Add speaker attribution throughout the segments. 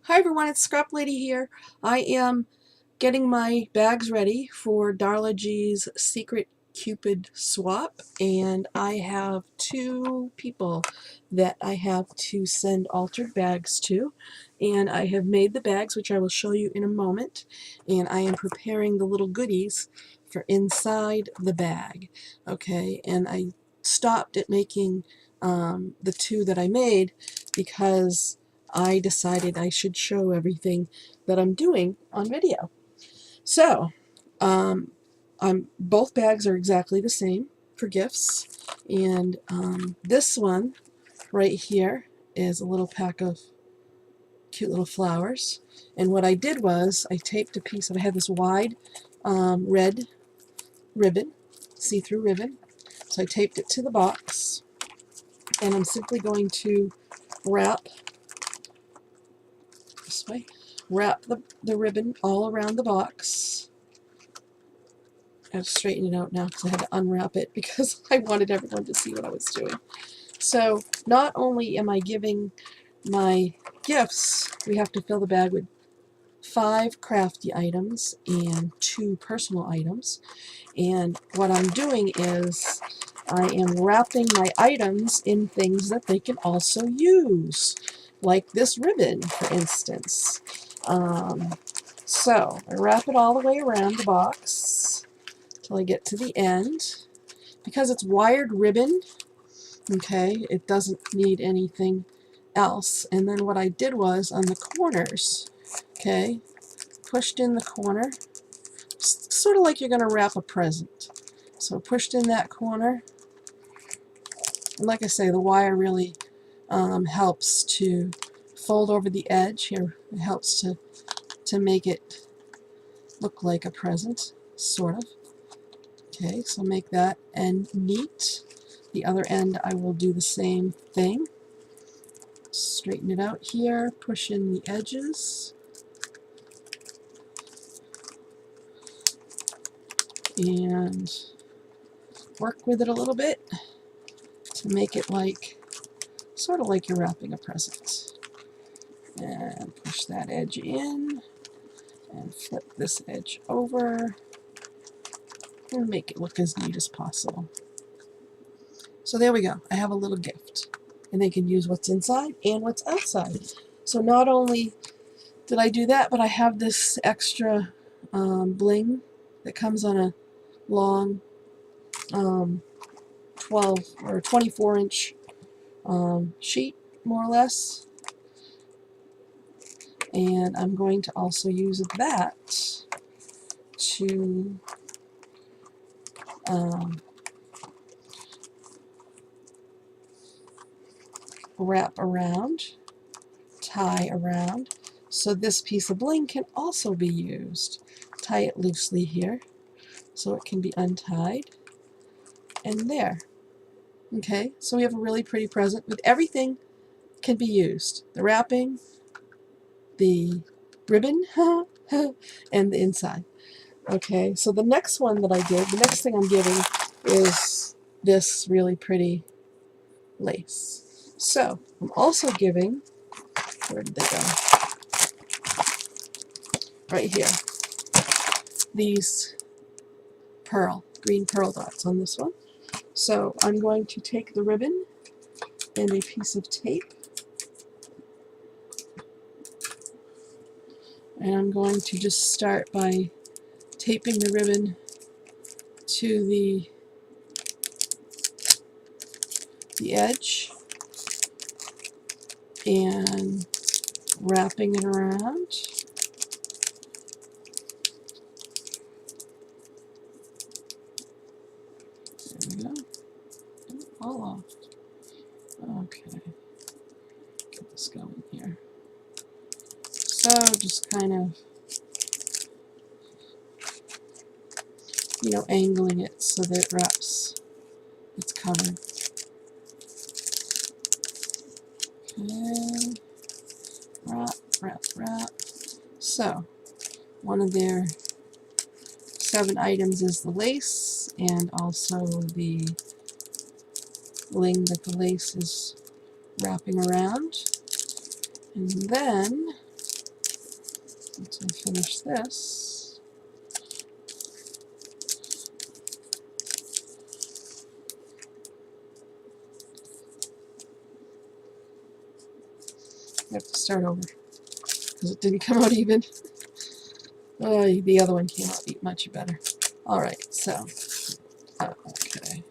Speaker 1: Hi everyone, it's Scrap Lady here. I am getting my bags ready for Darla G's Secret Cupid swap, and I have two people that I have to send altered bags to, and I have made the bags, which I will show you in a moment, and I am preparing the little goodies for inside the bag. Okay, and I stopped at making the two that I made because I decided I should show everything that I'm doing on video. So, both bags are exactly the same for gifts, and this one right here is a little pack of cute little flowers. And what I did was I taped a piece of, I had this wide red ribbon, see-through ribbon, so I taped it to the box, and I'm simply going to wrap this way. Wrap the ribbon all around the box. I have to straighten it out now because I had to unwrap it because I wanted everyone to see what I was doing. So not only am I giving my gifts, we have to fill the bag with 5 crafty items and 2 personal items. And what I'm doing is I am wrapping my items in things that they can also use, like this ribbon, for instance. So I wrap it all the way around the box till I get to the end. Because it's wired ribbon, okay, it doesn't need anything else. And then what I did was on the corners, okay, pushed in the corner, sort of like you're going to wrap a present. So pushed in that corner, and like I say, the wire really helps to fold over the edge here. It helps to make it look like a present, sort of. Okay, so make that end neat. The other end I will do the same thing. Straighten it out here, push in the edges, and work with it a little bit to make it like, sort of like you're wrapping a present. And push that edge in, and flip this edge over, and make it look as neat as possible. So there we go. I have a little gift, and they can use what's inside and what's outside. So not only did I do that, but I have this extra bling that comes on a long 12 or 24-inch sheet, more or less. And I'm going to also use that to wrap around, tie around, so this piece of bling can also be used. Tie it loosely here so it can be untied, and there. Okay, so we have a really pretty present with everything can be used. The wrapping, the ribbon, and the inside. Okay, so the next one that I did, the next thing I'm giving is this really pretty lace. So I'm also giving, where did they go? Right here. These green pearl dots on this one. So I'm going to take the ribbon and a piece of tape, and I'm going to just start by taping the ribbon to the edge and wrapping it around. There we go. Don't fall off. Okay. Get this going here. So just kind of, angling it so that it wraps its cover. Okay. Wrap, wrap, wrap. So, one of their 7 items is the lace, and also the bling that the lace is wrapping around. And then once I finish this, I have to start over because it didn't come out even. Oh, the other one came out much better. Alright, so, okay.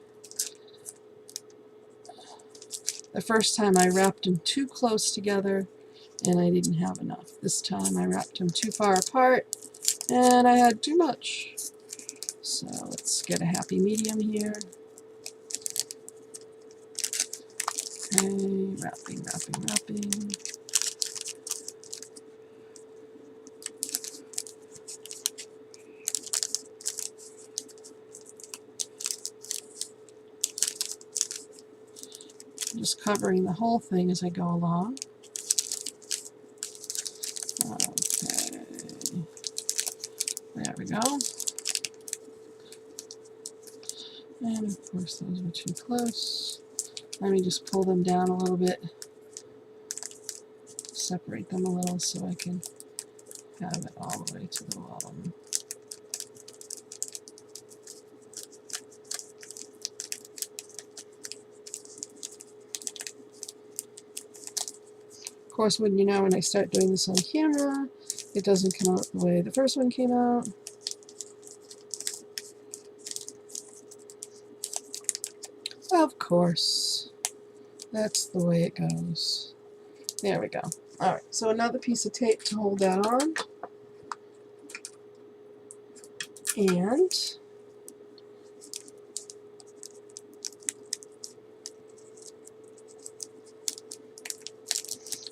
Speaker 1: The first time I wrapped them too close together and I didn't have enough. This time I wrapped them too far apart and I had too much. So let's get a happy medium here. Okay, wrapping, wrapping, wrapping. Just covering the whole thing as I go along. Okay, there we go. And of course those were too close. Let me just pull them down a little bit, separate them a little so I can have it all the way to the bottom. Of course, when I start doing this on camera, it doesn't come out the way the first one came out. Of course, that's the way it goes. There we go. Alright, so another piece of tape to hold that on. And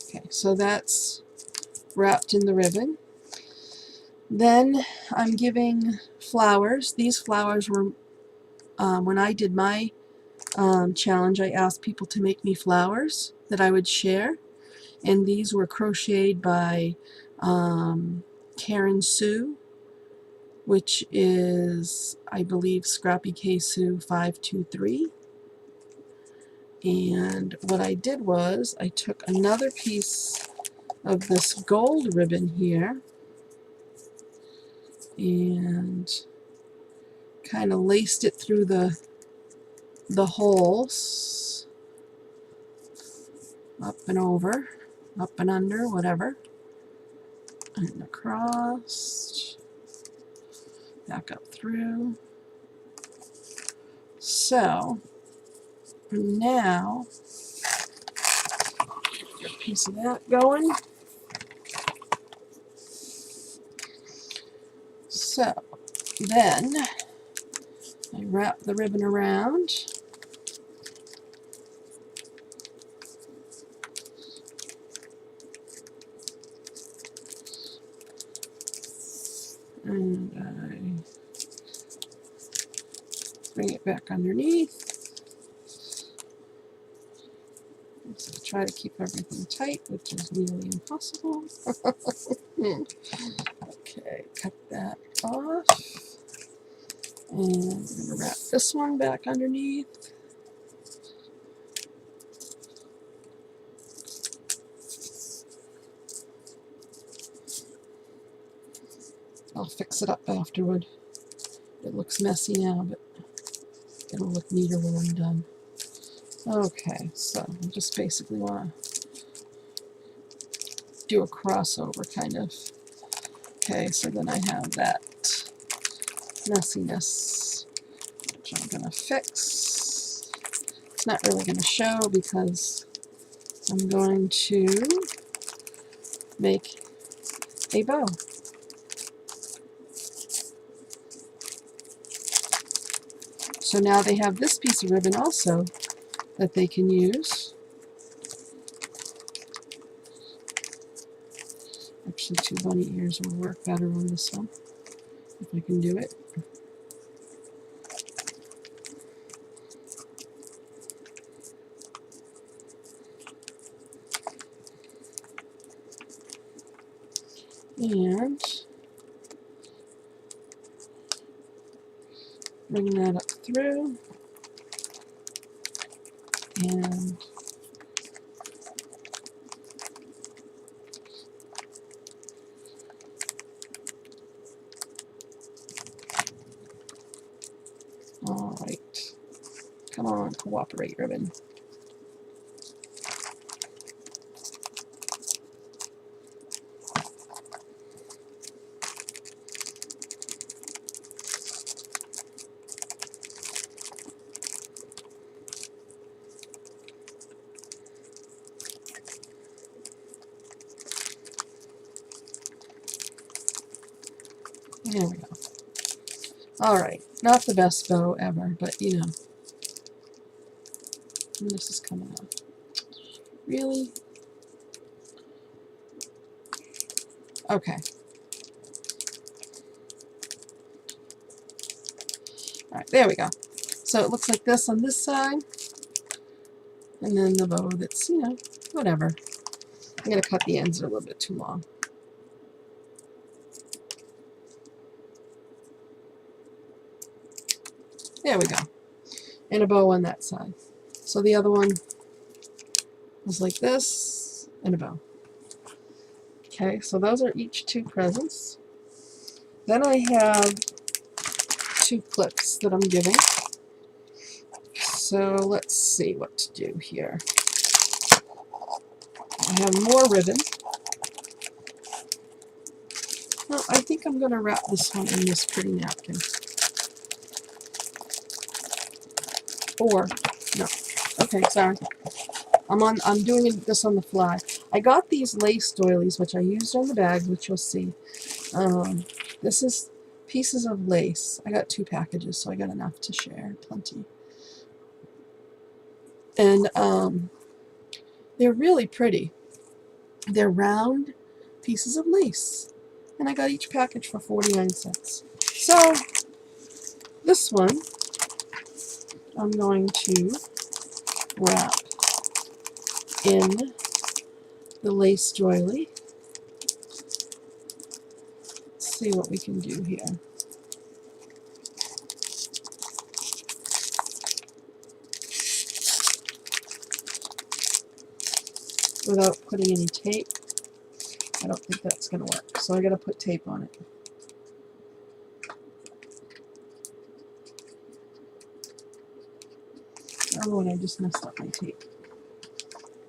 Speaker 1: okay, so that's wrapped in the ribbon. Then I'm giving flowers. These flowers were, when I did my challenge, I asked people to make me flowers that I would share. And these were crocheted by Karen Sue, which is, I believe, Scrappy K Sue 523. And what I did was I took another piece of this gold ribbon here and kind of laced it through the holes, up and over, up and under, whatever, and across, back up through. So now get a piece of that going. So then I wrap the ribbon around. And I bring it back underneath. So I try to keep everything tight, which is nearly impossible. Okay, cut that off. And I'm going to wrap this one back underneath. I'll fix it up afterward. It looks messy now, but it'll look neater when I'm done. Okay, so I just basically want to do a crossover kind of. Okay, so then I have that messiness, which I'm going to fix. It's not really going to show because I'm going to make a bow. So now they have this piece of ribbon also that they can use. Actually, 2 bunny ears will work better on this one, if I can do it. And bring that up through. And Come on, cooperate, ribbon. There we go. Alright, not the best bow ever, but you know. And this is coming out. Really? Okay. Alright, there we go. So it looks like this on this side. And then the bow that's, you know, whatever. I'm going to cut the ends a little bit too long. There we go. And a bow on that side. So the other one was like this, and a bow. Okay, so those are each 2 presents. Then I have 2 clips that I'm giving. So let's see what to do here. I have more ribbon. No, I think I'm going to wrap this one in this pretty napkin. Or, no. Okay, sorry. I'm doing this on the fly. I got these lace doilies, which I used on the bag, which you'll see. This is pieces of lace. I got 2 packages, so I got enough to share. Plenty. And they're really pretty. They're round pieces of lace. And I got each package for 49 cents. So, this one, I'm going to wrap in the lace doily. Let's see what we can do here. Without putting any tape. I don't think that's going to work, so I got to put tape on it. Oh, and I just messed up my tape.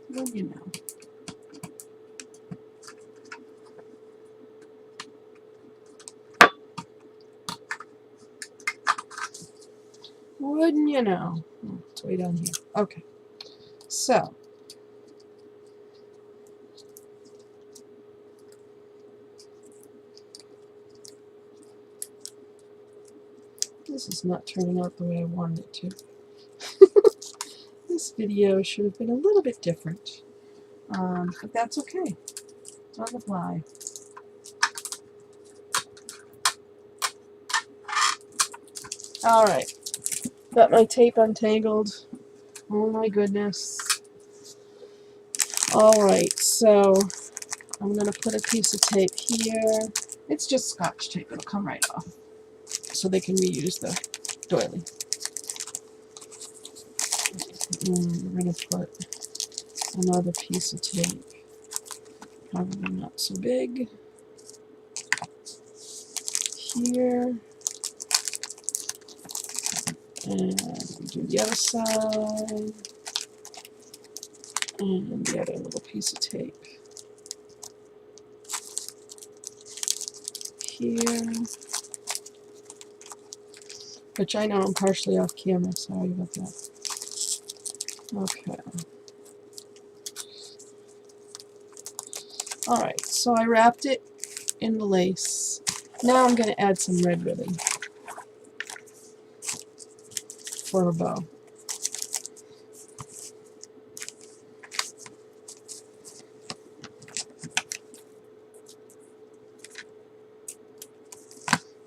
Speaker 1: Well, you know. Wouldn't you know? Oh, it's way down here. Okay. So, this is not turning out the way I wanted it to. This video should have been a little bit different. But that's okay. It's on the fly. Alright. Got my tape untangled. Oh my goodness. Alright, so I'm going to put a piece of tape here. It's just Scotch tape. It'll come right off. So they can reuse the doily. And we're going to put another piece of tape. Probably not so big. Here. And do the other side. And the other little piece of tape. Here. Which I know I'm partially off camera, sorry about that. Okay. Alright, so I wrapped it in the lace. Now I'm going to add some red ribbon for a bow.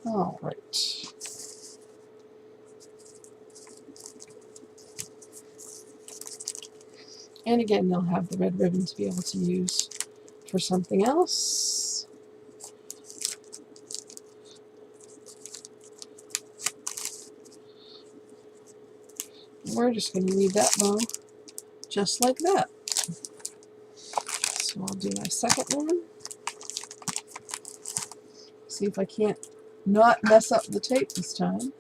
Speaker 1: Alright. And again, they'll have the red ribbon to be able to use for something else. We're just going to leave that bow just like that. So I'll do my second one. See if I can't not mess up the tape this time.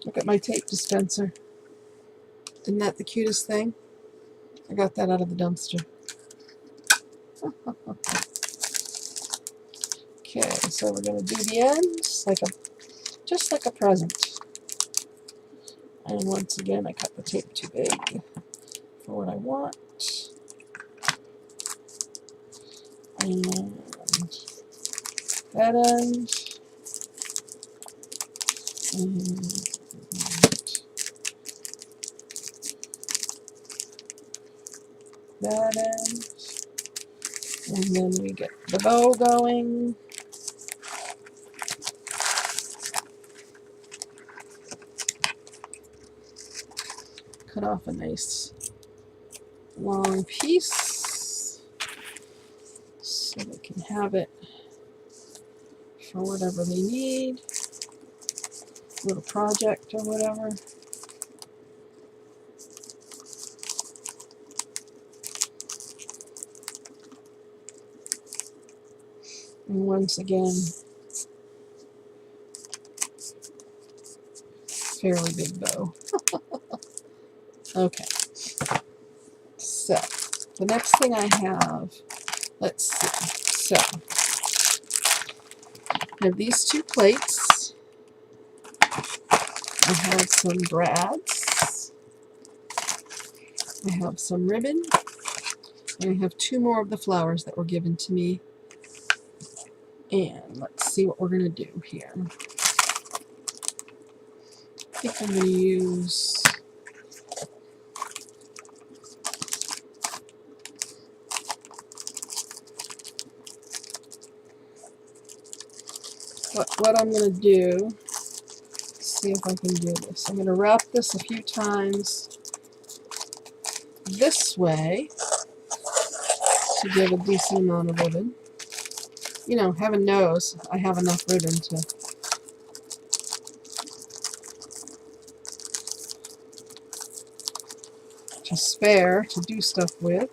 Speaker 1: Look at my tape dispenser. Isn't that the cutest thing? I got that out of the dumpster. Okay, so we're going to do the ends just like a present. And once again, I cut the tape too big for what I want. And that end. And that end. And then we get the bow going. Cut off a nice long piece so they can have it for whatever they need, little project or whatever. And once again, fairly big bow. Okay, so the next thing I have, let's see, so I have these two plates. I have some brads. I have some ribbon. And I have two more of the flowers that were given to me. And let's see what we're going to do here. I think I'm going to use what I'm going to do. See if I can do this. I'm going to wrap this a few times this way to give a decent amount of ribbon. You know, heaven knows I have enough ribbon to spare to do stuff with,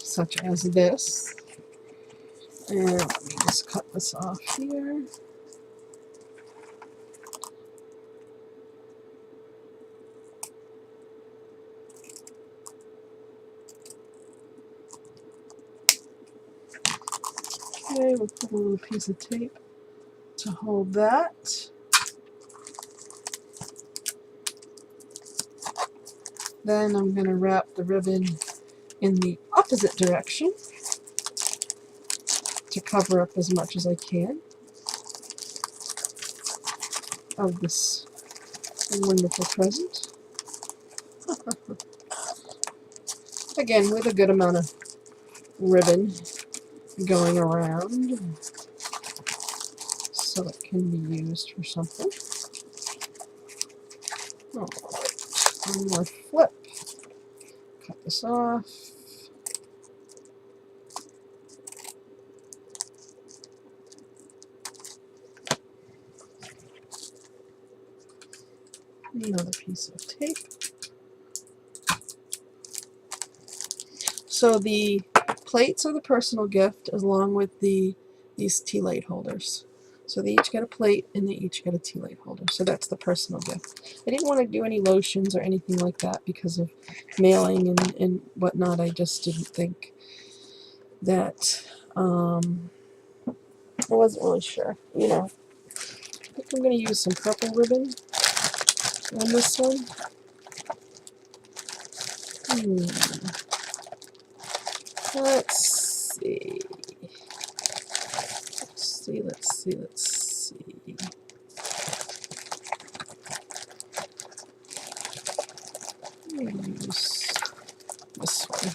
Speaker 1: such as this. And let me just cut this off here. Okay, we'll put a little piece of tape to hold that. Then I'm going to wrap the ribbon in the opposite direction to cover up as much as I can of this wonderful present. Again, with a good amount of ribbon going around so it can be used for something. Alright, one more flip. Cut this off. Another piece of tape. So the plates are the personal gift along with these tea light holders. So they each get a plate and they each get a tea light holder. So that's the personal gift. I didn't want to do any lotions or anything like that because of mailing and whatnot. I just didn't think that, I wasn't really sure. You know, I think I'm going to use some purple ribbon on this one. Let's see. Let's see. Use this one.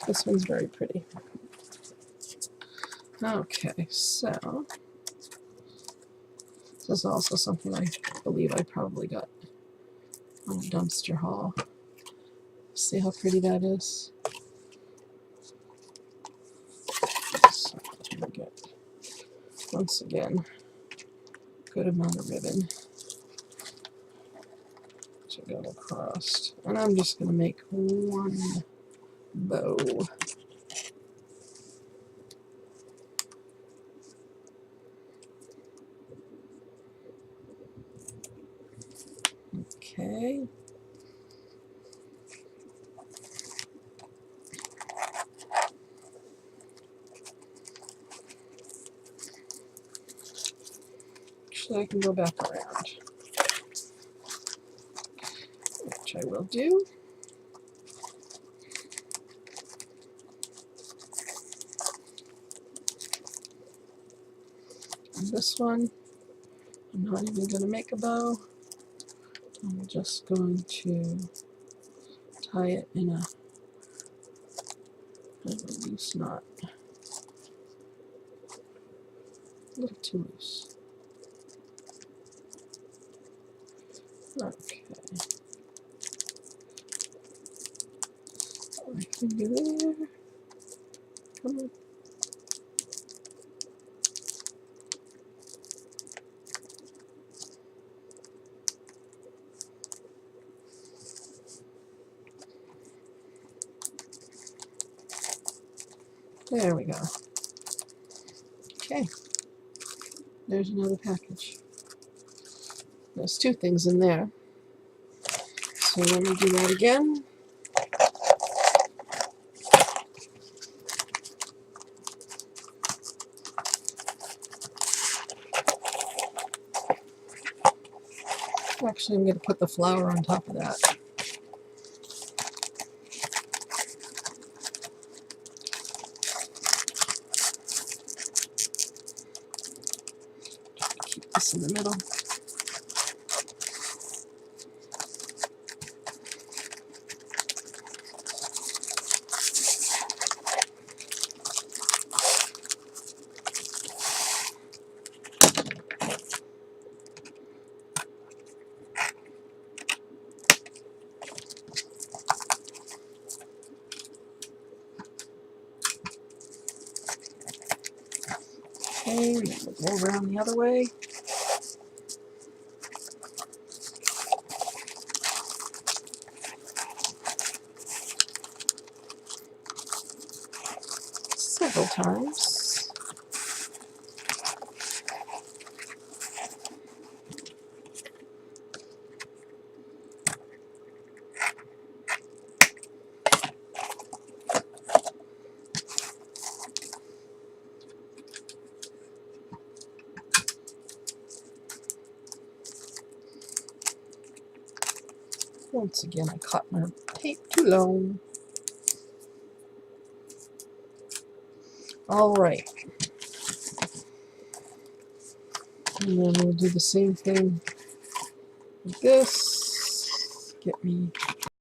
Speaker 1: This one's very pretty. Okay, so this is also something I believe I probably got on a dumpster haul. See how pretty that is? So I'm gonna get, once again, good amount of ribbon to go across. And I'm just going to make one bow. Okay. Actually, I can go back around, which I will do. And this one, I'm not even going to make a bow. I'm just going to tie it in a loose knot. A little too loose. Okay. My finger there. Come on. There we go. Okay. There's another package. There's two things in there. So let me do that again. Actually, I'm going to put the flower on top of that. Keep this in the middle. Okay, we'll go around the other way. Several times. Once again, I caught my tape too long. All right. And then we'll do the same thing with this. Get me